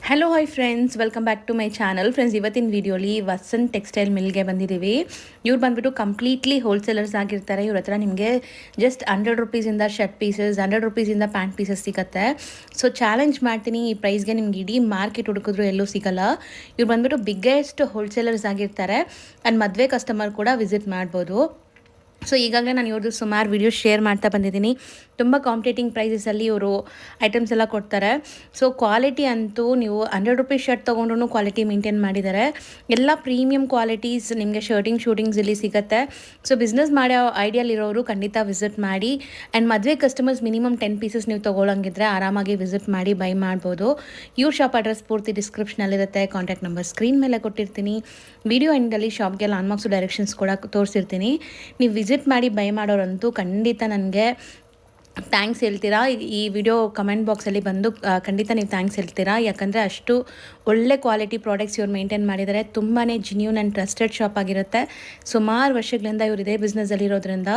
Hello hi friends, welcome back to my channel. Friends, ಇವತ್ತಿನ ವಿಡಿಯೋಲಿ Vasant textile ಮಿಲ್ಗೆ ಬಂದಿದ್ದೀವಿ. ಇವ್ರು ಬಂದುಬಿಟ್ಟು ಕಂಪ್ಲೀಟ್ಲಿ ಹೋಲ್ಸೇಲರ್ಸ್ ಆಗಿರ್ತಾರೆ. ಇವ್ರ ಹತ್ರ ನಿಮಗೆ ಜಸ್ಟ್ 100 ರುಪೀಸಿಂದ ಶರ್ಟ್ ಪೀಸಸ್, 100 ರುಪೀಸಿಂದ ಪ್ಯಾಂಟ್ ಪೀಸಸ್ ಸಿಗುತ್ತೆ. ಸೊ ಚಾಲೆಂಜ್ ಮಾಡ್ತೀನಿ, ಈ ಪ್ರೈಸ್ಗೆ ನಿಮ್ಗೆ ಇಡೀ ಮಾರ್ಕೆಟ್ ಹುಡುಕಿದ್ರು ಎಲ್ಲೂ ಸಿಗಲ್ಲ. ಇವ್ರು ಬಂದುಬಿಟ್ಟು ಬಿಗ್ಗೆಸ್ಟ್ ಹೋಲ್ಸೇಲರ್ಸ್ ಆಗಿರ್ತಾರೆ. ಆ್ಯಂಡ್ ಮದುವೆ ಕಸ್ಟಮರ್ ಕೂಡ ವಿಸಿಟ್ ಮಾಡ್ಬೋದು. ಸೊ ಈಗಾಗಲೇ ನಾನು ಇವ್ರದ್ದು ಸುಮಾರು ವೀಡಿಯೋ ಶೇರ್ ಮಾಡ್ತಾ ಬಂದಿದ್ದೀನಿ. ತುಂಬ ಕಾಂಪಿಟೇಟಿಂಗ್ ಪ್ರೈಸಸಲ್ಲಿ ಇವರು ಐಟಮ್ಸ್ ಎಲ್ಲ ಕೊಡ್ತಾರೆ. ಸೊ ಕ್ವಾಲಿಟಿ ಅಂತೂ ನೀವು 100 ರುಪೀಸ್ ಶರ್ಟ್ ತೊಗೊಂಡ್ರೂ ಕ್ವಾಲಿಟಿ ಮೇಂಟೈನ್ ಮಾಡಿದ್ದಾರೆ. ಎಲ್ಲ ಪ್ರೀಮಿಯಮ್ ಕ್ವಾಲಿಟೀಸ್ ನಿಮಗೆ ಶೂಟಿಂಗ್ಸ್ ಇಲ್ಲಿ ಸಿಗುತ್ತೆ. ಸೊ ಬಿಸ್ನೆಸ್ ಮಾಡೋ ಐಡಿಯಲ್ಲಿರೋರು ಖಂಡಿತ ವಿಸಿಟ್ ಮಾಡಿ. ಆ್ಯಂಡ್ ಮದುವೆ ಕಸ್ಟಮರ್ಸ್ ಮಿನಿಮಮ್ 10 ಪೀಸಸ್ ನೀವು ತೊಗೊಳಂಗಿದ್ರೆ ಆರಾಮಾಗಿ ವಿಸಿಟ್ ಮಾಡಿ ಬೈ ಮಾಡ್ಬೋದು. ಇವ್ರ ಶಾಪ್ ಅಡ್ರೆಸ್ ಪೂರ್ತಿ ಡಿಸ್ಕ್ರಿಪ್ಷನಲ್ಲಿರುತ್ತೆ. ಕಾಂಟ್ಯಾಕ್ಟ್ ನಂಬರ್ ಸ್ಕ್ರೀನ್ ಮೇಲೆ ಕೊಟ್ಟಿರ್ತೀನಿ. ವಿಡಿಯೋ ಎಂಡಲ್ಲಿ ಶಾಪ್ಗೆ ಲಾಂಡ್ ಮಾರ್ಕ್ಸು ಡೈರೆಕ್ಷನ್ಸ್ ಕೂಡ ತೋರಿಸಿರ್ತೀನಿ. ನೀವು ವಿಸಿಟ್ ಮಾಡಿ ಬೈ ಮಾಡೋರಂತೂ ಖಂಡಿತ ನನಗೆ ಥ್ಯಾಂಕ್ಸ್ ಹೇಳ್ತೀರಾ. ಈ ವಿಡಿಯೋ ಕಮೆಂಟ್ ಬಾಕ್ಸಲ್ಲಿ ಬಂದು ಖಂಡಿತ ನೀವು ಥ್ಯಾಂಕ್ಸ್ ಹೇಳ್ತೀರಾ. ಯಾಕಂದರೆ ಅಷ್ಟು ಒಳ್ಳೆ ಕ್ವಾಲಿಟಿ ಪ್ರಾಡಕ್ಟ್ಸ್ ಇವ್ರು ಮೇಂಟೈನ್ ಮಾಡಿದ್ದಾರೆ. ತುಂಬಾ ಜಿನ್ಯೂನ್ ಆ್ಯಂಡ್ ಟ್ರಸ್ಟೆಡ್ ಶಾಪ್ ಆಗಿರುತ್ತೆ. ಸುಮಾರು ವರ್ಷಗಳಿಂದ ಇವರು ಇದೇ ಬಿಸ್ನೆಸ್ಸಲ್ಲಿರೋದ್ರಿಂದ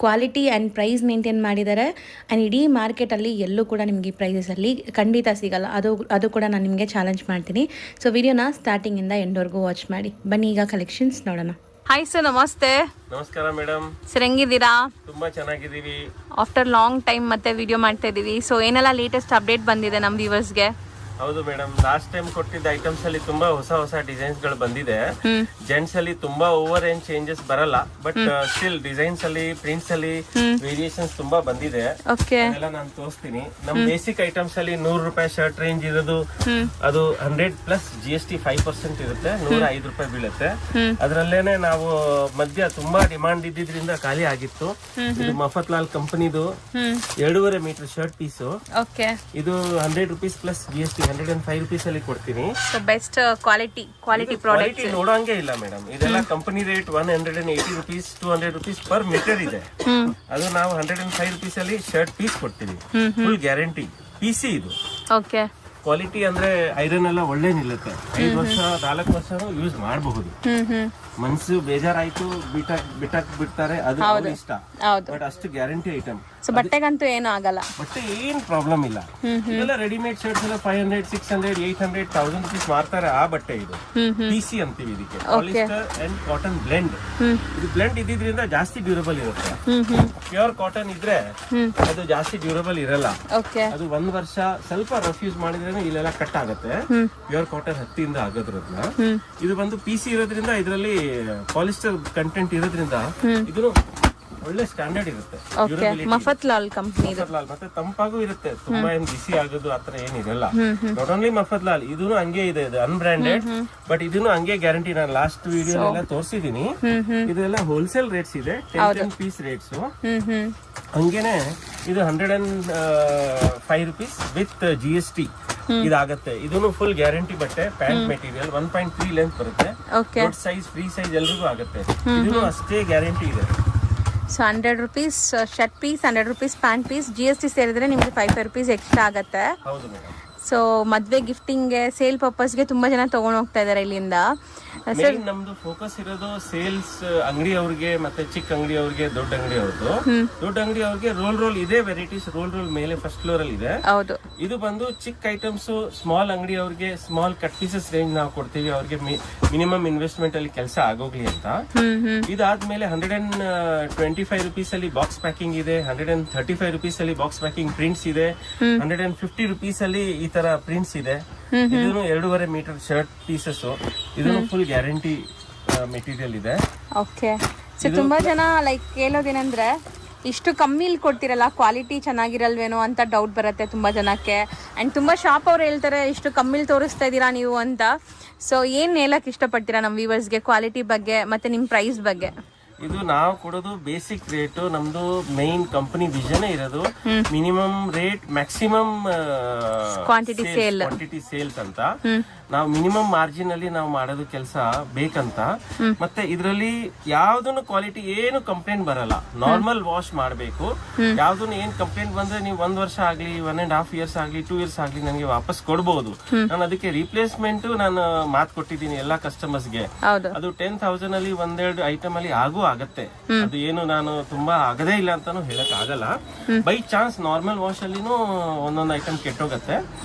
ಕ್ವಾಲಿಟಿ ಆ್ಯಂಡ್ ಪ್ರೈಸ್ ಮೇಂಟೈನ್ ಮಾಡಿದ್ದಾರೆ. ಆ್ಯಂಡ್ ಇಡೀ ಮಾರ್ಕೆಟಲ್ಲಿ ಎಲ್ಲೂ ಕೂಡ ನಿಮಗೆ ಈ ಪ್ರೈಸಸಲ್ಲಿ ಖಂಡಿತ ಸಿಗಲ್ಲ. ಅದು ಕೂಡ ನಾನು ನಿಮಗೆ ಚಾಲೆಂಜ್ ಮಾಡ್ತೀನಿ. ಸೊ ವಿಡಿಯೋನ ಸ್ಟಾರ್ಟಿಂಗಿಂದ ಎಂಡ್ವರೆಗೂ ವಾಚ್ ಮಾಡಿ. ಬನ್ನಿ ಈಗ ಕಲೆಕ್ಷನ್ಸ್ ನೋಡೋಣ. ಹಾಯ್ ಸರ್, ನಮಸ್ತೆ. ನಮಸ್ಕಾರ ಮೇಡಮ್. ಸರ್, ಹೆಂಗಿದ್ದೀರಾ? ತುಂಬಾ ಚೆನ್ನಾಗಿದ್ದೀವಿ. ಆಫ್ಟರ್ ಲಾಂಗ್ ಟೈಮ್ ಮತ್ತೆ ವಿಡಿಯೋ ಮಾಡ್ತಾ ಇದ್ದೀವಿ. ಸೊ ಏನೆಲ್ಲ ಲೇಟೆಸ್ಟ್ ಅಪ್ಡೇಟ್ ಬಂದಿದೆ ನಮ್ಮ ವ್ಯೂವರ್ಸ್ಗೆ? ಹೌದು ಮೇಡಮ್, ಲಾಸ್ಟ್ ಟೈಮ್ ಕೊಟ್ಟಿದ್ದ ಐಟಮ್ಸ್ ಅಲ್ಲಿ ತುಂಬಾ ಹೊಸ ಡಿಸೈನ್ಸ್ ಗಳು ಬಂದಿದೆ. ಜೆಂಟ್ಸ್ ಅಲ್ಲಿ ತುಂಬಾ ಓವರ್ ಏನ್ ಚೇಂಜಸ್ ಬರಲ್ಲ, ಬಟ್ ಸ್ಟಿಲ್ ಡಿಸೈನ್ಸ್ ಅಲ್ಲಿ, ಪ್ರಿಂಟ್ಸ್ ಅಲ್ಲಿ ವೇರಿಯೇಷನ್ಸ್ ತುಂಬಾ ಬಂದಿದೆ. ಅದೆಲ್ಲ ನಾನು ತೋರಿಸ್ತೀನಿ. ನಮ್ ಬೇಸಿಕ್ ಐಟಮ್ಸ್ ಅಲ್ಲಿ 100 ರೂಪಾಯಿ ಶರ್ಟ್ ರೇಂಜ್ ಇರೋದು, ಅದು 100 ಪ್ಲಸ್ GST 5% ಇರುತ್ತೆ, 105 ರೂಪಾಯಿ ಬೀಳುತ್ತೆ. ಅದ್ರಲ್ಲೇನೆ ನಾವು ಮಧ್ಯ ತುಂಬಾ ಡಿಮಾಂಡ್ ಇದ್ದಿದ್ರಿಂದ ಖಾಲಿ ಆಗಿತ್ತು. ಇದು ಮಫತ್ಲಾಲ್ ಕಂಪನಿದು 2.5 ಮೀಟರ್ ಶರ್ಟ್ ಪೀಸು. ಇದು 100 ರೂಪೀಸ್ ಪ್ಲಸ್ GST 105 ರೂಪೀಸ್ ಅಲ್ಲಿ ಕೊಡ್ತೀನಿ. ಬೆಸ್ಟ್ ಕ್ವಾಲಿಟಿ ಪ್ರಾಡಕ್ಟ್ ನೋಡಂಗೆ ಇಲ್ಲ ಮೇಡಮ್. ಇದೆಲ್ಲ company rate 180 rupees, 200 rupees per metre ಇದೆ. ಅದು ನಾವು 105 ರೂಪೀಸ್ ಅಲ್ಲಿ ಶರ್ಟ್ ಪೀಸ್ ಕೊಡ್ತೀವಿ. ಫುಲ್ ಗ್ಯಾರಂಟಿ PC ಇದು. ಕ್ವಾಲಿಟಿ ಅಂದ್ರೆ ಐರನ್ ಎಲ್ಲ ಒಳ್ಳೆ ನಿಲ್ಲುತ್ತೆ. 5 ವರ್ಷ 4 ವರ್ಷ ಯೂಸ್ ಮಾಡಬಹುದು. ಮನ್ಸು ಬೇಜಾರಾಯ್ತು ಬಿಡ್ತಾರೆ, ಅದು ಅವ್ರ ಇಷ್ಟ. ಬಟ್ ಅಷ್ಟು ಗ್ಯಾರಂಟಿ ಐಟಮ್. ಬಟ್ಟೆಗಂತೂ ಏನು ಆಗಲ್ಲ, ಬಟ್ಟೆ ಏನ್ ಪ್ರಾಬ್ಲಮ್ ಇಲ್ಲ. ಇದೆಲ್ಲ ರೆಡಿಮೇಡ್ ಶರ್ಟ್ಸ್ ಎಲ್ಲ 500, 600, 800, 1000 ರೂಪೀಸ್ ಮಾರ್ತಾರೆ. ಆ ಬಟ್ಟೆ ಇದು PC ಅಂತೀವಿ ಇದಕ್ಕೆ. Polyester and cotton blend. ಇದು ಬ್ಲೆಂಡ್ ಇದ್ದಿದ್ರಿಂದ ಜಾಸ್ತಿ ಡ್ಯೂರಬಲ್ ಇರುತ್ತೆ. ಪ್ಯೂರ್ ಕಾಟನ್ ಇದ್ರೆ ಅದು ಜಾಸ್ತಿ ಡ್ಯೂರಬಲ್ ಇರಲ್ಲ. ಅದು 1 ವರ್ಷ ಸ್ವಲ್ಪ ರಫ್ ಯೂಸ್ ಮಾಡಿದ್ರೆ ಇಲ್ಲೆಲ್ಲ ಕಟ್ ಆಗುತ್ತೆ. ಪ್ಯೂರ್ ಕಾಟನ್ ಹತ್ತಿಯಿಂದ ಆಗೋದ್ರಿಂದ. ಇದು ಬಂದು PC ಇರೋದ್ರಿಂದ, ಇದರಲ್ಲಿ ಪಾಲಿಸ್ಟರ್ ಕಂಟೆಂಟ್ ಇರೋದ್ರಿಂದ ಇದು ಒಳ್ಳೆ ಸ್ಟ್ಯಾಂಡರ್ಡ್ ಇರುತ್ತೆ. ಮಫತ್ಲಾಲ್ ಕಂಪನಿ ಮತ್ತೆ ತಂಪಾಗೂ ಇರುತ್ತೆ. ತುಂಬಾ ಏನ್ ಬಿಸಿ ಆಗೋದು ಆತರ ಏನಿರಲ್ಲ. ನಾಟ್ ಓನ್ಲಿ ಮಫತ್ಲಾಲ್, ಇದೂನು ಹಂಗೆ ಇದೆ. ಇದು ಅನ್ಬ್ರಾಂಡೆಡ್, ಬಟ್ ಇದೂನು ಹಂಗೆ ಗ್ಯಾರಂಟಿ. ನಾನು ಲಾಸ್ಟ್ ವಿಡಿಯೋ ಎಲ್ಲ ತೋರಿಸಿದೀನಿ. ಇದೆಲ್ಲ ಹೋಲ್ಸೇಲ್ ರೇಟ್ಸ್ ಇದೆ, 10 ಪೀಸ್ ರೇಟ್ಸ್. ಹಂಗೇನೆ ಇದು 105 ರೂಪೀಸ್ ವಿತ್ GST ಇದಾಗತ್ತೆ. ಇದೂನು ಫುಲ್ ಗ್ಯಾರಂಟಿ ಬಟ್ಟೆ. ಪ್ಯಾಂಟ್ ಮೆಟೀರಿಯಲ್ 1.3 ಲೆಂತ್ ಬರುತ್ತೆ. ದೊಡ್ಡ ಸೈಜ್, ಫ್ರೀ ಸೈಜ್ ಎಲ್ರಿಗೂ ಆಗುತ್ತೆ. ಇದೂನು ಅಷ್ಟೇ ಗ್ಯಾರಂಟಿ ಇದೆ. So 100 rupees shirt piece, 100 rupees pant piece, GST ಸೇರಿದ್ರೆ ನಿಮ್ಗೆ 5 ರೂಪೀಸ್ ಎಕ್ಸ್ಟ್ರಾ ಆಗುತ್ತೆ. ಹೌದು ಮೇಡಮ್. ಸೊ ಮದ್ವೆ ಗಿಫ್ಟಿಂಗ್ಗೆ, ಸೇಲ್ ಪರ್ಪಸ್ಗೆ ತುಂಬಾ ಜನ ತಗೊಂಡ್ ಹೋಗ್ತಾ ಇದಾರೆ ಇಲ್ಲಿಂದ. ನಮ್ದು ಫೋಕಸ್ ಇರೋದು ಸೇಲ್ಸ್ ಅಂಗಡಿ ಅವ್ರಿಗೆ, ಮತ್ತೆ ಚಿಕ್ಕ ಅಂಗಡಿ ಅವ್ರಿಗೆ, ದೊಡ್ಡ ಅಂಗಡಿ ಅವ್ರದ್ದು. ದೊಡ್ಡ ಅಂಗಡಿ ಅವ್ರಿಗೆ ರೋಲ್ ಇದೆ ವೆರೈಟೀಸ್. ರೋಲ್ ಮೇಲೆ ಫಸ್ಟ್ ಫ್ಲೋರ್ ಅಲ್ಲಿ ಇದೆ. ಇದು ಬಂದು ಚಿಕ್ಕ ಐಟಮ್ಸ್. ಸ್ಮಾಲ್ ಅಂಗಡಿ ಅವ್ರಿಗೆ ಸ್ಮಾಲ್ ಕಟ್ ಪೀಸಸ್ ರೇಂಜ್ ನಾವು ಕೊಡ್ತೀವಿ. ಅವ್ರಿಗೆ ಮಿನಿಮಮ್ ಇನ್ವೆಸ್ಟ್ಮೆಂಟ್ ಅಲ್ಲಿ ಕೆಲಸ ಆಗೋಗ್ಲಿ ಅಂತ. ಇದಾದ್ಮೇಲೆ 125 ರೂಪೀಸ್ ಅಲ್ಲಿ ಬಾಕ್ಸ್ ಪ್ಯಾಕಿಂಗ್ ಇದೆ. 135 ರೂಪೀಸ್ ಅಲ್ಲಿ ಬಾಕ್ಸ್ ಪ್ಯಾಕಿಂಗ್ ಪ್ರಿಂಟ್ಸ್ ಇದೆ. 150 ರೂಪೀಸ್ ಅಲ್ಲಿ ಈ ತರ ಪ್ರಿಂಟ್ಸ್ ಇದೆ. ಇದನ್ನು 2.5 ಮೀಟರ್ ಶರ್ಟ್ ಪೀಸಸ್. ಇದನ್ನು ಫುಲ್ ಗ್ಯಾರಂಟಿ ಮೆಟೀರಿಯಲ್ ಇದೆ. ತುಂಬಾ ಜನ ಲೈಕ್ ಕೇಳೋದೇನಂದ್ರೆ, ಇಷ್ಟು ಕಮ್ಮಿಲಿ ಕೊಡ್ತಿರಲ್ಲ, ಕ್ವಾಲಿಟಿ ಚೆನ್ನಾಗಿರಲ್ವೇನೋ ಅಂತ ಡೌಟ್ ಬರುತ್ತೆ ತುಂಬಾ ಜನಕ್ಕೆ. ಅಂಡ್ ತುಂಬಾ ಶಾಪ್ ಅವ್ರು ಹೇಳ್ತಾರೆ, ಇಷ್ಟು ಕಮ್ಮಿಲಿ ತೋರಿಸ್ತಾ ಇದೀರಾ ನೀವು ಅಂತ. ಸೊ ಏನ್ ಹೇಳಕ್ ಇಷ್ಟಪಡ್ತೀರಾ ನಮ್ಮ ವ್ಯೂವರ್ಸ್ಗೆ ಕ್ವಾಲಿಟಿ ಬಗ್ಗೆ ಮತ್ತೆ ನಿಮ್ ಪ್ರೈಸ್ ಬಗ್ಗೆ? ಇದು ನಾವು ಕೊಡೋದು ಬೇಸಿಕ್ ರೇಟ್. ನಮ್ದು ಮೈನ್ ಕಂಪನಿ ವಿಷನ್ ಇರೋದು minimum rate, maximum quantity sales ಅಂತ. ನಾವು ಮಿನಿಮಮ್ ಮಾರ್ಜಿನ್ ಅಲ್ಲಿ ನಾವು ಮಾಡೋದು ಕೆಲಸ ಬೇಕಂತ. ಮತ್ತೆ ಇದರಲ್ಲಿ ಯಾವ್ದನ್ನು ಕ್ವಾಲಿಟಿ ಏನು ಕಂಪ್ಲೇಂಟ್ ಬರಲ್ಲ. ನಾರ್ಮಲ್ ವಾಶ್ ಮಾಡಬೇಕು. ಯಾವ್ದನ್ನು ಏನ್ ಕಂಪ್ಲೇಂಟ್ ಬಂದ್ರೆ ನೀವು 1 ವರ್ಷ ಆಗ್ಲಿ, 1.5 ಇಯರ್ಸ್ ಆಗ್ಲಿ, 2 ಇಯರ್ಸ್ ಆಗ್ಲಿ ನನಗೆ ವಾಪಸ್ ಕೊಡಬಹುದು. ನಾನು ಅದಕ್ಕೆ ರಿಪ್ಲೇಸ್ಮೆಂಟ್ ನಾನು ಮಾತು ಕೊಟ್ಟಿದ್ದೀನಿ ಎಲ್ಲಾ ಕಸ್ಟಮರ್ಸ್ಗೆ. ಅದು 10,000 ಅಲ್ಲಿ 1-2 ಐಟಮ್ ಅಲ್ಲಿ ಆಗತ್ತೆ. ಅದು ಏನು ನಾನು ತುಂಬಾ ಆಗದೇ ಇಲ್ಲ ಅಂತಾನು ಹೇಳಕ್ ಆಗಲ್ಲ. ಬೈ ಚಾನ್ಸ್ ನಾರ್ಮಲ್ ವಾಶ್ ಅಲ್ಲಿನೂ ಒಂದೊಂದು ಐಟಮ್ ಕೆಟ್ಟೋಗತ್ತೆ.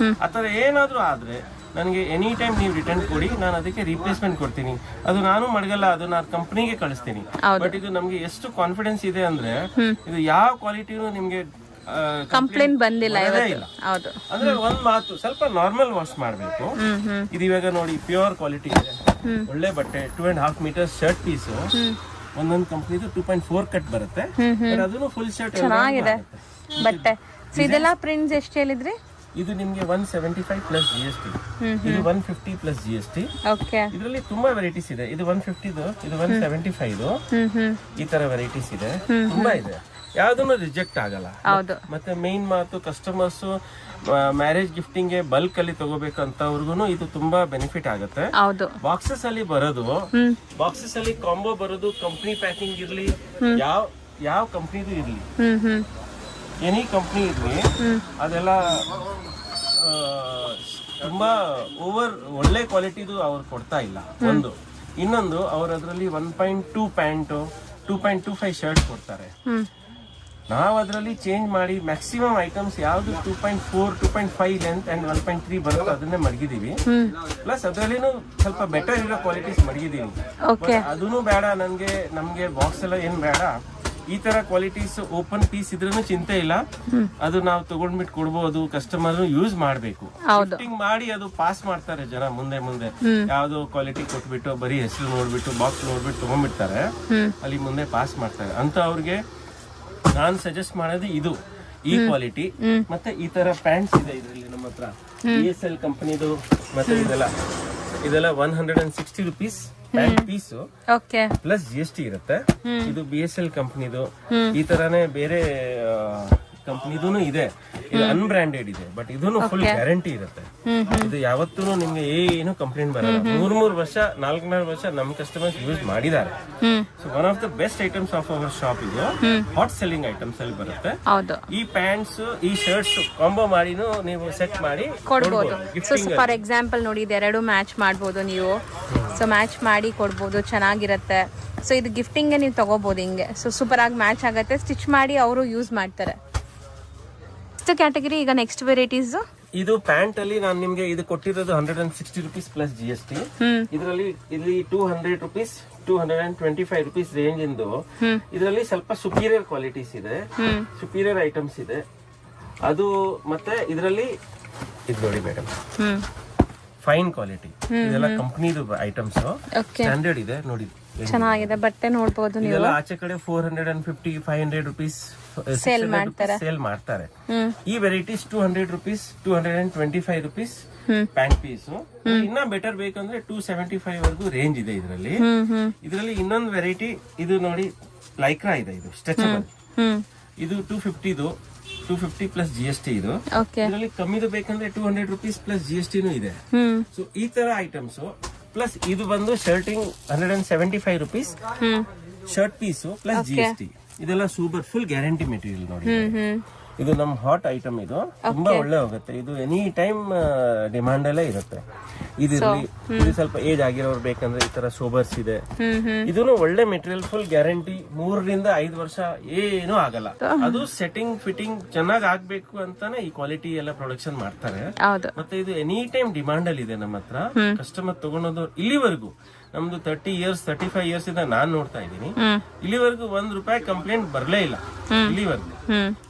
ಆತರ ಏನಾದ್ರೂ ಆದ್ರೆ ನನಗೆ ಎನಿ ಟೈಮ್ ನೀವು ರಿಟರ್ನ್ ಕೊಡಿ, ನಾನು ಅದಕ್ಕೆ ರೀಪ್ಲೇಸ್ಮೆಂಟ್ ಕೊಡ್ತೀನಿ. ಅದು ನಾನು ಮಡಗಲ್ಲ, ಅದು ನಾನು ಕಂಪ್ನಿಗೆ ಕಳಿಸ್ತೀನಿ. ಬಟ್ ಇದು ನಮ್ಗೆ ಎಷ್ಟು ಕಾನ್ಫಿಡೆನ್ಸ್ ಇದೆ ಅಂದ್ರೆ ಇದು ಯಾವ ಕ್ವಾಲಿಟಿನೂ ನಿಮ್ಗೆ ಕಂಪ್ಲೇಂಟ್ ಬಂದಿಲ್ಲ ಇಲ್ಲ. ಅಂದ್ರೆ ಒಂದ್ ಮಾತು, ಸ್ವಲ್ಪ ನಾರ್ಮಲ್ ವಾಶ್ ಮಾಡ್ಬೇಕು. ಇದು ಇವಾಗ ನೋಡಿ ಪ್ಯೂರ್ ಕ್ವಾಲಿಟಿ ಇದೆ, ಒಳ್ಳೆ ಬಟ್ಟೆ. 2.5 ಮೀಟರ್ ಶರ್ಟ್ ಪೀಸ್, ಒಂದೊಂದು ಕಂಪ್ನಿದು 2.4 ಕಟ್ ಬರುತ್ತೆ. ಅದನ್ನು ಫುಲ್ ಶರ್ಟ್ ಚೆನ್ನಾಗಿದೆ ಬಟ್ಟೆ. ಇದೆಲ್ಲ ಪ್ರಿಂಟ್ಸ್ ಎಷ್ಟು ಹೇಳಿದ್ರಿ? ಇದು ನಿಮ್ಗೆ 175 ಪ್ಲಸ್ GST, ಇದು 150 ಪ್ಲಸ್ GST. ಇದರಲ್ಲಿ ತುಂಬಾ ವೆರೈಟೀಸ್ ಇದೆ. ಇದು 150, ಇದು 175, ಈ ತರ ವೆರೈಟೀಸ್ ಇದೆ, ತುಂಬಾ ಇದೆ. ಯಾವ್ದನ್ನು ರಿಜೆಕ್ಟ್ ಆಗಲ್ಲ. ಮತ್ತೆ ಮೇನ್ ಮಾತು, ಕಸ್ಟಮರ್ಸ್ ಮ್ಯಾರೇಜ್ ಗಿಫ್ಟಿಂಗ್ ಗೆ ಬಲ್ಕ್ ಅಲ್ಲಿ ತಗೋಬೇಕಂತವ್ರಿಗೂ ಇದು ತುಂಬಾ ಬೆನಿಫಿಟ್ ಆಗುತ್ತೆ. ಬಾಕ್ಸಸ್ ಅಲ್ಲಿ ಬರೋದು, ಬಾಕ್ಸಸ್ ಅಲ್ಲಿ ಕಾಂಬೋ ಬರೋದು, ಕಂಪ್ನಿ ಪ್ಯಾಕಿಂಗ್ ಇರ್ಲಿ, ಯಾವ ಕಂಪ್ನಿದು ಇರ್ಲಿ, ಎನಿ ಕಂಪ್ನಿ ಇರ್ಲಿ, ಅದೆಲ್ಲ ತುಂಬಾ ಒಳ್ಳೆ ಕ್ವಾಲಿಟಿದು ಅವ್ರು ಕೊಡ್ತಾ ಇಲ್ಲ. ಒಂದು ಇನ್ನೊಂದು, ಅವ್ರ ಅದರಲ್ಲಿ 1.2 ಪ್ಯಾಂಟ್, 2.25 ಶರ್ಟ್ ಕೊಡ್ತಾರೆ. ನಾವು ಅದರಲ್ಲಿ ಚೇಂಜ್ ಮಾಡಿ ಮ್ಯಾಕ್ಸಿಮಮ್ ಐಟಮ್ಸ್ ಯಾವ್ದು 2.4, 2.5 ಲೆಂತ್ ಅಂಡ್ 1.3 ಬರುತ್ತೆ ಅದನ್ನೇ ಮಡಗಿದೀವಿ. ಪ್ಲಸ್ ಅದರಲ್ಲಿನೂ ಸ್ವಲ್ಪ ಬೆಟರ್ ಇರೋ ಕ್ವಾಲಿಟೀಸ್ ಮಡಗಿದೀವಿ. ಅದೂ ಬೇಡ ನಮ್ಗೆ ಬಾಕ್ಸ್ ಎಲ್ಲ ಏನ್ ಬೇಡ, ಈ ತರ ಕ್ವಾಲಿಟೀಸ್ ಓಪನ್ ಪೀಸ್ ಇದ್ರೂ ಚಿಂತೆ ಇಲ್ಲ. ಅದು ನಾವು ತಗೊಂಡ್ಬಿಟ್ಟು ಕೊಡ್ಬೋದು, ಕಸ್ಟಮರ್ ಯೂಸ್ ಮಾಡ್ಬೇಕು. ಗಿಫ್ಟಿಂಗ್ ಮಾಡಿ ಅದು ಪಾಸ್ ಮಾಡ್ತಾರೆ ಜನ ಮುಂದೆ. ಯಾವ್ದೋ ಕ್ವಾಲಿಟಿ ಕೊಟ್ಬಿಟ್ಟು ಬರೀ ಹೆಸರು ನೋಡ್ಬಿಟ್ಟು ಬಾಕ್ಸ್ ನೋಡ್ಬಿಟ್ಟು ತಗೊಂಡ್ಬಿಡ್ತಾರೆ, ಅಲ್ಲಿ ಮುಂದೆ ಪಾಸ್ ಮಾಡ್ತಾರೆ. ಅಂತ ಅವ್ರಿಗೆ ನಾನ್ ಸಜೆಸ್ಟ್ ಮಾಡೋದು ಇದು, ಈ ಕ್ವಾಲಿಟಿ. ಮತ್ತೆ ಈ ತರ ಪ್ಯಾಂಟ್ಸ್ ಇದೆ ಇದರಲ್ಲಿ ನಮ್ಮ ಹತ್ರ, BSL ಕಂಪನಿದು. ಮತ್ತೆ ಇದೆಲ್ಲ 160 rupees pant piece plus GST ಇರುತ್ತೆ. ಇದು BSL ಕಂಪನಿದು. ಈ ತರಾನೇ ಬೇರೆ ಕಂಪನಿದೂ ಇದೆ, ಇದು ಅನ್ಬ್ರಾಂಡೆಡ್ ಇದೆ, ಬಟ್ ಇದೂ ಫುಲ್ ಗ್ಯಾರಂಟಿ ಇರುತ್ತೆ. ಇದು ಯಾವತ್ತೂ ನಿಮ್ಗೆ ಏನು ಕಂಪ್ಲೇಂಟ್ ಬರಲ್ಲ. 3 ವರ್ಷ 4 ವರ್ಷ ನಮ್ ಕಸ್ಟಮರ್ಸ್ ಯೂಸ್ ಮಾಡಿದ್ದಾರೆ. So one of the best items of our shop ಇದು. ಹಾಟ್ ಸೆಲ್ಲಿಂಗ್ ಐಟಮ್ಸ್ ಅಲ್ಲಿ ಬರುತ್ತೆ. ಈ ಪ್ಯಾಂಟ್ಸ್, ಈ ಶರ್ಟ್ಸ್ ಕಾಂಬೋ ಮಾಡಿನೂ ನೀವು ಸೆಟ್ ಮಾಡಿ ಕೊಡ್ಬೋದು. ಫಾರ್ ಎಕ್ಸಾಂಪಲ್ ನೋಡಿ, ಇದೆರಡು ಮ್ಯಾಚ್ ಮಾಡ್ಬೋದು ನೀವು. ಸೊ ಮ್ಯಾಚ್ ಮಾಡಿ ಕೊಡ್ಬೋದು, ಚೆನ್ನಾಗಿರುತ್ತೆ. ಸೊ ಇದು ಗಿಫ್ಟಿಂಗ್ ನೀವು ತಗೋಬಹುದು ಹಿಂಗೆ. ಸೊ ಸೂಪರ್ ಆಗಿ ಮ್ಯಾಚ್ ಆಗುತ್ತೆ, ಸ್ಟಿಚ್ ಮಾಡಿ ಅವರು ಯೂಸ್ ಮಾಡ್ತಾರೆ. ಕ್ಯಾಟಗರಿ ಈಗ ನೆಕ್ಸ್ಟ್ ವೆರೈಟೀಸ್. ಇದು ಪ್ಯಾಂಟ್ ಅಲ್ಲಿ ನಾನು ನಿಮ್ಗೆ ಇದು ಕೊಟ್ಟಿರೋದು 160 rupees ಪ್ಲಸ್ GST. ಇದರಲ್ಲಿ 200 rupees, 225 rupees ರೇಂಜ್ ಇಂದು. ಇದರಲ್ಲಿ ಸ್ವಲ್ಪ ಸುಪೀರಿಯರ್ ಕ್ವಾಲಿಟೀಸ್ ಇದೆ, ಸುಪೀರಿಯರ್ ಐಟಮ್ಸ್ ಇದೆ. ಅದು ಮತ್ತೆ ಇದರಲ್ಲಿ ಇದು ನೋಡಿ ಮೇಡಮ್, ಫೈನ್ ಕ್ವಾಲಿಟಿ. ಇದೆಲ್ಲ ಕಂಪನಿದು ಐಟಮ್ಸ್, ಸ್ಟ್ಯಾಂಡರ್ಡ್ ಇದೆ ನೋಡಿ, ಚೆನ್ನಾಗಿದೆ ಬಟ್ಟೆ ನೋಡಬಹುದು ನೀವು. ಇದೆಲ್ಲ ಆಚೆ ಕಡೆ 450, 500 rupees ಸೇಲ್ ಮಾಡ್ತಾರೆ. ಈ varieties 200 rupees, 225 rupees pant piece. ಇನ್ನ ಬೆಟರ್ ಬೇಕಂದ್ರೆ 275 ವರೆಗೂ ರೇಂಜ್ ಇದೆ ಇದರಲ್ಲಿ. ಇದರಲ್ಲಿ ಇನ್ನೊಂದು ವೆರೈಟಿ ಇದು ನೋಡಿ, ಲೈಕ್ರಾ ಇದೆ, ಇದು ಸ್ಟ್ರೆಚಬಲ್. ಇದು 250 ಪ್ಲಸ್ GST. ಇದು ಇದರಲ್ಲಿ ಕಮ್ಮಿದು ಬೇಕಂದ್ರೆ 200 rupees ಪ್ಲಸ್ GST ಇದೆ. ಸೊ ಈ ತರ ಐಟಮ್ಸ್ ಪ್ಲಸ್ ಇದು ಬಂದು shirting 175 rupees shirt piece plus GST. ಇದೆಲ್ಲ ಸೂಪರ್ ಫುಲ್ ಗ್ಯಾರಂಟಿ ಮೆಟೀರಿಯಲ್ ನೋಡಿ. ಇದು ನಮ್ ಹಾಟ್ ಐಟಮ್, ಇದು ತುಂಬಾ ಒಳ್ಳೆ ಹೋಗುತ್ತೆ. ಇದು ಎನಿ ಟೈಮ್ ಡಿಮಾಂಡ್ ಅಲ್ಲೇ ಇರುತ್ತೆ. ಇದು ಸ್ವಲ್ಪ ಏಜ್ ಆಗಿರೋರು ಬೇಕಂದ್ರೆ ಈ ತರ ಸೋಬರ್ಸ್ ಇದೆ. ಇದೂ ಒಳ್ಳೆ ಮೆಟೀರಿಯಲ್, ಫುಲ್ ಗ್ಯಾರಂಟಿ. 3 ರಿಂದ 5 ವರ್ಷ ಏನೂ ಆಗಲ್ಲ. ಅದು ಸೆಟ್ಟಿಂಗ್ ಫಿಟ್ಟಿಂಗ್ ಚೆನ್ನಾಗ್ ಆಗ್ಬೇಕು ಅಂತಾನೆ ಈ ಕ್ವಾಲಿಟಿ ಎಲ್ಲ ಪ್ರೊಡಕ್ಷನ್ ಮಾಡ್ತಾರೆ. ಮತ್ತೆ ಇದು ಎನಿ ಟೈಮ್ ಡಿಮಾಂಡ್ ಅಲ್ಲಿ ಇದೆ ನಮ್ಮ ಹತ್ರ. ಕಸ್ಟಮರ್ ತಗೊಳೋದು ಇಲ್ಲಿವರೆಗೂ ನಮ್ದು 30 years 35 years ಇಂದ ನಾನ್ ನೋಡ್ತಾ ಇದ್ದೀನಿ. ಇಲ್ಲಿವರೆಗೂ ₹1 ಕಂಪ್ಲೇಂಟ್ ಬರ್ಲೇ ಇಲ್ಲ ಇಲ್ಲಿವರೆಗೂ.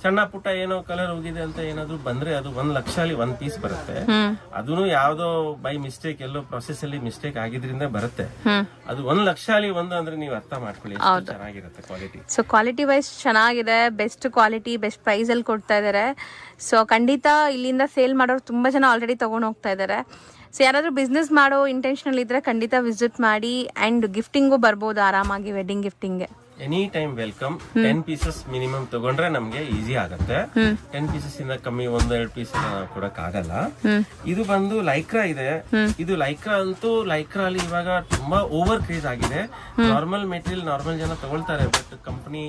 ಸಣ್ಣ ಪುಟ್ಟ ಏನೋ ಕಲರ್ ಹೋಗಿದೆ ಅಂತ ಏನಾದ್ರು ಬಂದ್ರೆ ಅದು 1 ಲಕ್ಷ ಅಲ್ಲಿ 1 ಪೀಸ್ ಬರುತ್ತೆ. ಅದನ್ನು ಯಾವ್ದೋ ಬೈ ಮಿಸ್ಟೇಕ್ ಎಲ್ಲೋ ಪ್ರೊಸೆಸ್ ಅಲ್ಲಿ ಮಿಸ್ಟೇಕ್ ಆಗಿದ್ರಿಂದ ಬರುತ್ತೆ. ಅದು 1 ಲಕ್ಷ ಅಲ್ಲಿ 1 ಅಂದ್ರೆ ನೀವು ಅರ್ಥ ಮಾಡ್ಕೊಳ್ಳಿ ಎಷ್ಟು ಚೆನ್ನಾಗಿರುತ್ತೆ ಕ್ವಾಲಿಟಿ. ಸೊ ಕ್ವಾಲಿಟಿ ವೈಸ್ ಚೆನ್ನಾಗಿದೆ, ಬೆಸ್ಟ್ ಕ್ವಾಲಿಟಿ, ಬೆಸ್ಟ್ ಪ್ರೈಸ್ ಅಲ್ಲಿ ಕೊಡ್ತಾ ಇದಾರೆ. ಸೊ ಖಂಡಿತ ಇಲ್ಲಿಂದ ಸೇಲ್ ಮಾಡೋರು ತುಂಬಾ ಜನ ಆಲ್ರೆಡಿ ತಗೊಂಡು ಹೋಗ್ತಾ ಇದಾರೆ. ಸೊ ಯಾರಾದ್ರೂ ಬಿಸ್ನೆಸ್ ಮಾಡೋ ಇಂಟೆನ್ಷನಲ್ ಇದ್ರೆ ಖಂಡಿತ ವಿಸಿಟ್ ಮಾಡಿ. ಅಂಡ್ ಗಿಫ್ಟಿಂಗು ಬರ್ಬೋದು ಆರಾಮಾಗಿ, wedding gifting any time welcome. 10 pieces minimum ತಗೊಂಡ್ರೆ ನಮ್ಗೆ ಈಸಿ ಆಗುತ್ತೆ. 10 pieces ಇಂದ ಕಮ್ಮಿ 1-2 ಪೀಸ್ ಕೊಡಕ್ ಆಗಲ್ಲ. ಇದು ಬಂದು ಲೈಕ್ರಾ ಇದೆ. ಇದು ಲೈಕ್ರಾ ಅಂತೂ ಲೈಕ್ರಾ ಅಲ್ಲಿ ಇವಾಗ ತುಂಬಾ ಓವರ್ ಕ್ರೇಜ್ ಆಗಿದೆ. ನಾರ್ಮಲ್ ಮೆಟೀರಿಯಲ್ ನಾರ್ಮಲ್ ಜನ ತಗೊಳ್ತಾರೆ, ಬಟ್ ಕಂಪನಿ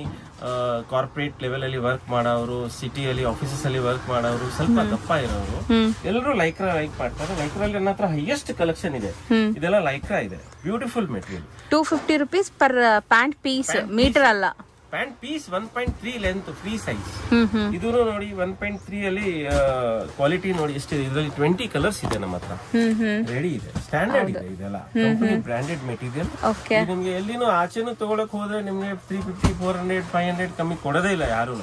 ಕಾರ್ಪೊರೇಟ್ ಲೆವೆಲ್ ಅಲ್ಲಿ ವರ್ಕ್ ಮಾಡೋರು, ಸಿಟಿಯಲ್ಲಿ ಆಫೀಸಸ್ ಅಲ್ಲಿ ವರ್ಕ್ ಮಾಡೋರು, ಸ್ವಲ್ಪ ದಪ್ಪ ಇರೋರು ಎಲ್ಲರೂ ಲೈಕ್ರಾ ಲೈಕ್ ಮಾಡ್ತಾರೆ. ಲೈಕ್ರಾ ಅಲ್ಲಿ ನನ್ನ ಹತ್ರ ಹೈಯೆಸ್ಟ್ ಕಲೆಕ್ಷನ್ ಇದೆ. ಇದೆಲ್ಲ ಲೈಕ್ರಾ ಇದೆ, beautiful material. 250 rupees per pant piece, meter ಅಲ್ಲ. Pant piece 1.3 length free size. ಹ್ಮ್ ಇದು ನೋಡಿ 1.3 ಅಲ್ಲಿ ಕ್ವಾಲಿಟಿ ನೋಡಿ ಎಷ್ಟಿದೆ. ಇದರಲ್ಲಿ 20 ಕಲರ್ಸ್ ಇದೆ ನಮ್ಮ ಹತ್ರ, ರೆಡಿ ಇದೆ, ಸ್ಟ್ಯಾಂಡರ್ಡ್ ಇದೆ. ಇದೆಲ್ಲ ಕಂಪನಿ ಬ್ರಾಂಡೆಡ್ ಮೆಟೀರಿಯಲ್. ಓಕೆ. ನಿಮ್ಗೆ ಎಲ್ಲಿನೂ ಆಚೆನೂ ತಗೊಳಕ್ ಹೋದ್ರೆ ನಿಮ್ಗೆ 350 400 500 ಕಮ್ಮಿ ಕೊಡೋದೇ ಇಲ್ಲ ಯಾರು.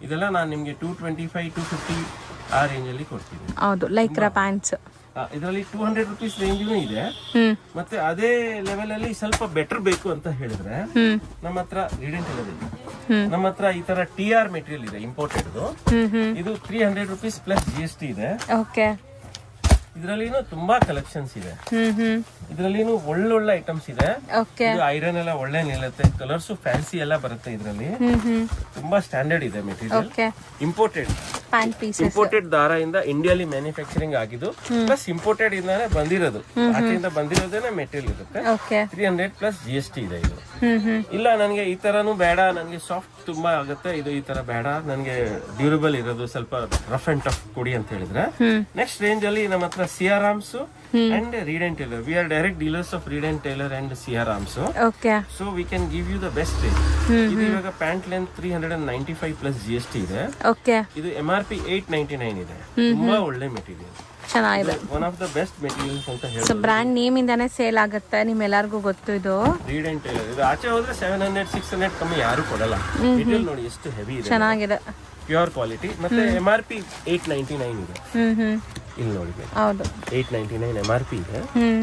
ಇದೆಲ್ಲ ನಾನು ನಿಮ್ಗೆ 225 250 ಆ ರೇಂಜ್ ಅಲ್ಲಿ ಕೊಡ್ತೀನಿ. ಹೌದು, ಲೈಕ್ರಾ ಪ್ಯಾಂಟ್ಸ್. ಇದರಲ್ಲಿ 200 ರುಪೀಸ್ ರೇಂಜ್ ಇದೆ. ಮತ್ತೆ ಅದೇ ಲೆವೆಲ್ ಅಲ್ಲಿ ಸ್ವಲ್ಪ ಬೆಟರ್ ಬೇಕು ಅಂತ ಹೇಳಿದ್ರೆ ನಮ್ಮ ಹತ್ರ ರೀಡೆಂಟ್ ಇದೆ. ನಮ್ಮ ಹತ್ರ ಈ ತರ TR ಮೆಟೀರಿಯಲ್ ಇದೆ, ಇಂಪೋರ್ಟೆಡ್. ಇದು 300 ರುಪೀಸ್ ಪ್ಲಸ್ GST ಇದೆ. ಓಕೆ. ಇದರಲ್ಲಿನೂ ತುಂಬಾ ಕಲೆಕ್ಷನ್ಸ್ ಇದೆ. ಇದರಲ್ಲಿನೂ ಒಳ್ಳೊಳ್ಳೆ ಐಟಮ್ಸ್ ಇದೆ. ಓಕೆ. ಇದು ಐರನ್ ಎಲ್ಲ ಒಳ್ಳೆ ನಿಲ್ಲುತ್ತೆ, ಕಲರ್ಸ್ ಫ್ಯಾನ್ಸಿ ಎಲ್ಲ ಬರುತ್ತೆ ಇದರಲ್ಲಿ. ತುಂಬಾ ಸ್ಟ್ಯಾಂಡರ್ಡ್ ಇದೆ material. Imported pant pieces, imported ದಾರದಿಂದ ಇಂಡಿಯಾಲಿ ಮ್ಯಾನುಫ್ಯಾಕ್ಚರಿಂಗ್ ಆಗಿದ್ದು ಪ್ಲಸ್ ಇಂಪೋರ್ಟೆಡ್ ಇಂದಾನೆ ಬಂದಿರೋದು, ಆಚೆಯಿಂದ ಬಂದಿರೋದೇನೆ ಮೆಟೀರಿಯಲ್ ಇರುತ್ತೆ. 300 ಪ್ಲಸ್ GST ಇದೆ ಇದು. ಇಲ್ಲ ನನಗೆ ಈ ತರನು ಬೇಡ, ನನಗೆ ಸಾಫ್ಟ್ ತುಂಬಾ ಆಗುತ್ತೆ, ಇದು ಈ ತರ ಬೇಡ, ನನಗೆ ಡ್ಯೂರಬಲ್ ಇರೋದು ಸ್ವಲ್ಪ ರಫ್ ಅಂಡ್ ಟಫ್ ಕೊಡಿ ಅಂತ ಹೇಳಿದ್ರೆ ನೆಕ್ಸ್ಟ್ ರೇಂಜ್ ಅಲ್ಲಿ ನಮ್ಮ ಹತ್ರ CR Arms and Reid and Taylor. We are direct dealers of Reid and Taylor and CR Arms. Okay. So we can give you the best range. ಇದು ಇವಾಗ pant length 395 plus GST ಇದೆ. Okay. ಇದು MRP 899 ಇದೆ. ತುಂಬಾ ಒಳ್ಳೆ material, ಚೆನ್ನಾಗಿದೆ. One of the best materials ಅಂತ so ಹೇಳ್ಬೋದು. ಬ್ರ್ಯಾಂಡ್ ನೇಮ್ ಇಂದಾನೆ ಸೇಲ್ ಆಗುತ್ತೆ, ನಿಮ್ಮೆಲ್ಲರಿಗೂ ಗೊತ್ತು ಇದು. ರೀಡ್ ಅಂಡ್ ಟೇಲರ್ ಇದು ಆಚೆ ಹೋದ್ರೆ 700 600 ಕಮ್ಮಿ ಯಾರು ಕೊಡಲ್ಲ. ಮೆಟೀರಿಯಲ್ ನೋಡಿ ಎಷ್ಟು ಹೆವಿ ಇದೆ, ಚೆನ್ನಾಗಿದೆ, ಪ್ಯೂರ್ ಕ್ವಾಲಿಟಿ. ಮತ್ತೆ MRP 899 ಇದೆ. ಇಲ್ಲಿ ನೋಡಿ, ಹೌದು 899 MRP ಇದೆ.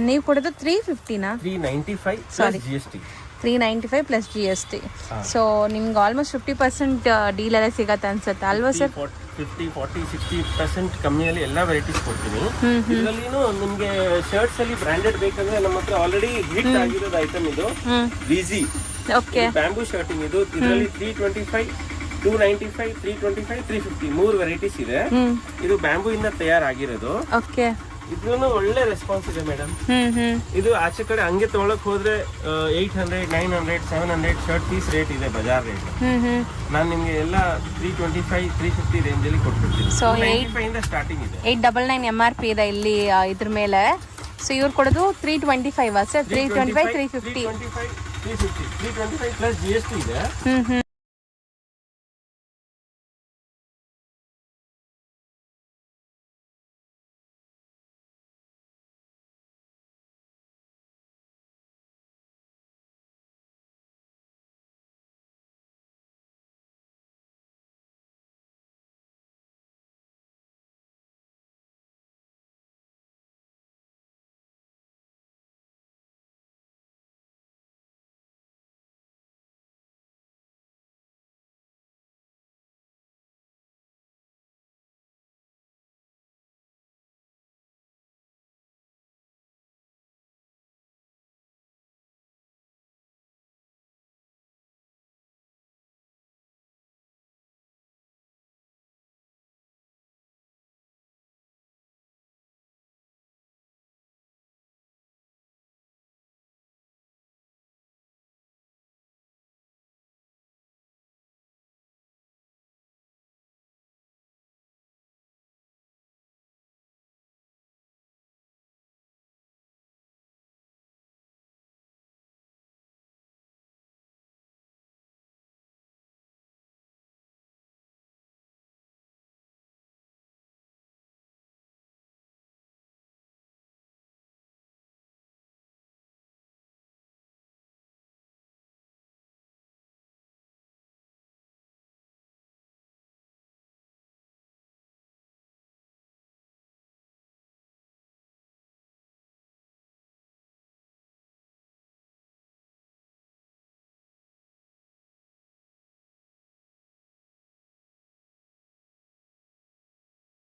ನೀವು ಕೊಡೋದು 350ನಾ? 395 plus GST. 395 plus GST. So ನಿಮ್ಗೆ ಆಲ್ಮೋಸ್ಟ್ 50% ಡೀಲ್ ಎಲ್ಲ ಸಿಗತ್ತೆ ಅನ್ಸುತ್ತೆ ಅಲ್ವಾ ಸರ್? 50 40 60% ಕಮ್ಮಿಯಲ್ಲಿ ಎಲ್ಲ ವೆರೈಟೀಸ್ ಕೊಡ್ತೀನಿ. ಇದರಲ್ಲಿನೂ ನಿಮ್ಗೆ ಶರ್ಟ್ಸ್ ಅಲ್ಲಿ ಬ್ರಾಂಡೆಡ್ ಬೇಕಂದ್ರೆ ನಮ್ಮ ಹತ್ರ ಆಲ್ರೆಡಿ ಹಿಟ್ ಆಗಿರೋದು ಐಟಮ್ ಇದು ವೀಜಿ. ಓಕೆ. ಬ್ಯಾಂಬೂ ಶರ್ಟಿಂಗ್ ಇದು. ಇದರಲ್ಲಿ 325 295 325 350 ಮೂರು ವೆರೈಟೀಸ್ ಇದೆ. ಇದು ಬ್ಯಾಂಬೂ ಇಂದ ತಯಾರಾಗಿರೋದು. ಓಕೆ. ಇದನ್ನು ಒಳ್ಳೆ ರೆಸ್ಪಾನ್ಸ್ ಇದೆ ಮೇಡಮ್. ಇದು ಆಚೆ ಕಡೆ ಹಂಗೆ ತಗೊಳಕ್ ಹೋದ್ರೆ 800 900 700 ಶರ್ಟ್ ಪೀಸ್ ರೇಟ್ ಇದೆ, ಬಜಾರ್ ರೇಟ್. ನಾನು ನಿಮ್ಗೆ ಎಲ್ಲ 325 350 ರೇಂಜ್ ಅಲ್ಲಿ ಕೊಟ್ಬಿಡ್ತೀನಿ. ಸೊ 95 ಇಂದ ಸ್ಟಾರ್ಟಿಂಗ್ ಇದೆ. 899 MRP ಇದೆ ಇಲ್ಲಿ ಇದ್ರ ಮೇಲೆ. ಸೊ ಇವ್ರು ಕೊಡೋದು 325 ಸರ್? 325 350 325 350 325 ಪ್ಲಸ್ GST ಇದೆ.